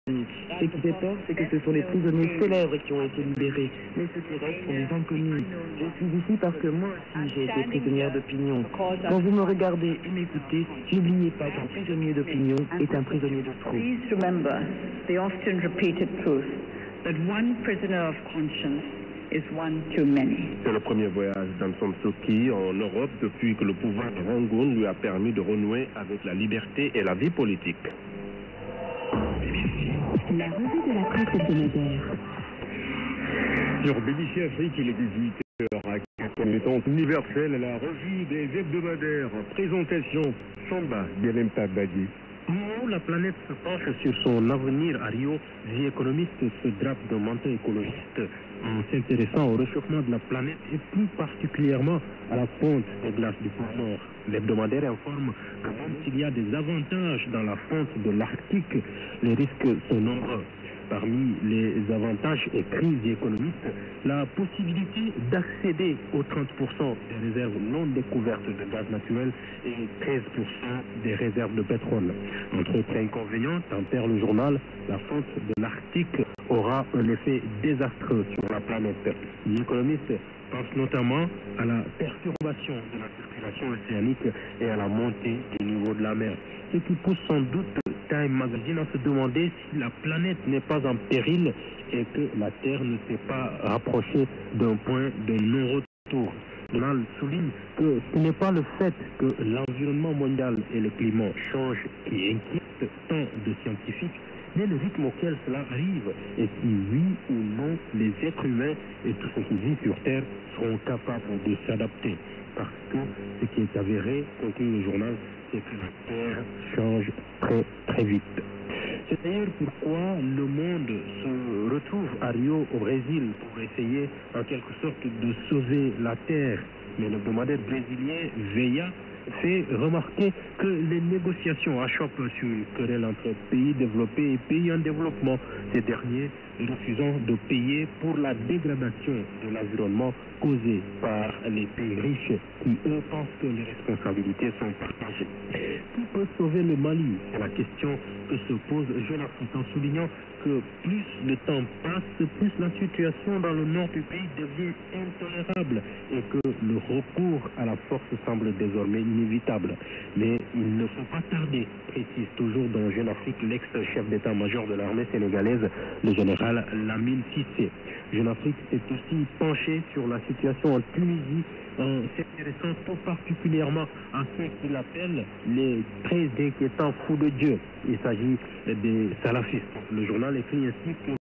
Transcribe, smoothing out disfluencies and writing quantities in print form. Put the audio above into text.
Ce qui fait peur, c'est que ce sont les prisonniers célèbres qui ont été libérés, mais ceux qui restent sont des inconnus. Je suis ici parce que moi aussi j'ai été prisonnière d'opinion. Quand vous me regardez et m'écoutez, n'oubliez pas qu'un prisonnier d'opinion est un prisonnier de trop. Please remember the often repeated truth that one prisoner of conscience is one too many. C'est le premier voyage d'Aung Suu Kyi en Europe depuis que le pouvoir de Rangoon lui a permis de renouer avec la liberté et la vie politique. La revue de la presse hebdomadaire. Sur BBC Afrique, il est 18h à Compétence universelle, la revue des hebdomadaires. Présentation, Samba Belemta Badi. Où la planète se penche sur son avenir à Rio, The Economist se drape d'un manteau écologiste en s'intéressant au réchauffement de la planète et plus particulièrement à la fonte des glaces du pôle Nord. L'hebdomadaire informe que même s'il y a des avantages dans la fonte de l'Arctique, les risques sont nombreux. Parmi les avantages écrits des économistes, la possibilité d'accéder aux 30% des réserves non découvertes de gaz naturel et 13% des réserves de pétrole. Entre autres inconvénients, tempère le journal, la fonte de l'Arctique aura un effet désastreux sur la planète. Les économistes pensent notamment à la perturbation de la circulation océanique et à la montée du niveau de la mer. Ce qui pousse sans doute Time Magazine à se demander si la planète n'est pas en péril et que la Terre ne s'est pas rapprochée d'un point de non-retour. Le journal souligne que ce n'est pas le fait que l'environnement mondial et le climat changent qui inquiète tant de scientifiques, mais le rythme auquel cela arrive et si oui ou non les êtres humains et tout ce qui vit sur Terre seront capables de s'adapter. Parce que ce qui est avéré, conclut le journal, c'est que la Terre change très très vite. C'est d'ailleurs pourquoi le monde se retrouve à Rio au Brésil pour essayer en quelque sorte de sauver la Terre. Mais l'hebdomadaire brésilien Veja fait remarquer que les négociations achoppent sur une querelle entre pays développés et pays en développement, ces derniers refusant de payer pour la dégradation de l'environnement causée par les pays riches qui, eux, pensent que les responsabilités sont partagées. Qui peut sauver le Mali? C'est la question que se pose Jeune Afrique en soulignant que plus le temps passe, plus la situation dans le nord du pays devient intolérable et que le recours à la force semble désormais inévitable. Mais il ne faut pas tarder, précise toujours dans Jeune Afrique l'ex-chef d'état-major de l'armée sénégalaise, le général Lamine Cissé. Jeune Afrique s'est aussi penché sur la situation en Tunisie en s'intéressant tout particulièrement à ceux qu'il appelle les très inquiétants fous de Dieu. Il s'agit des salafistes. Le journal écrit ainsi que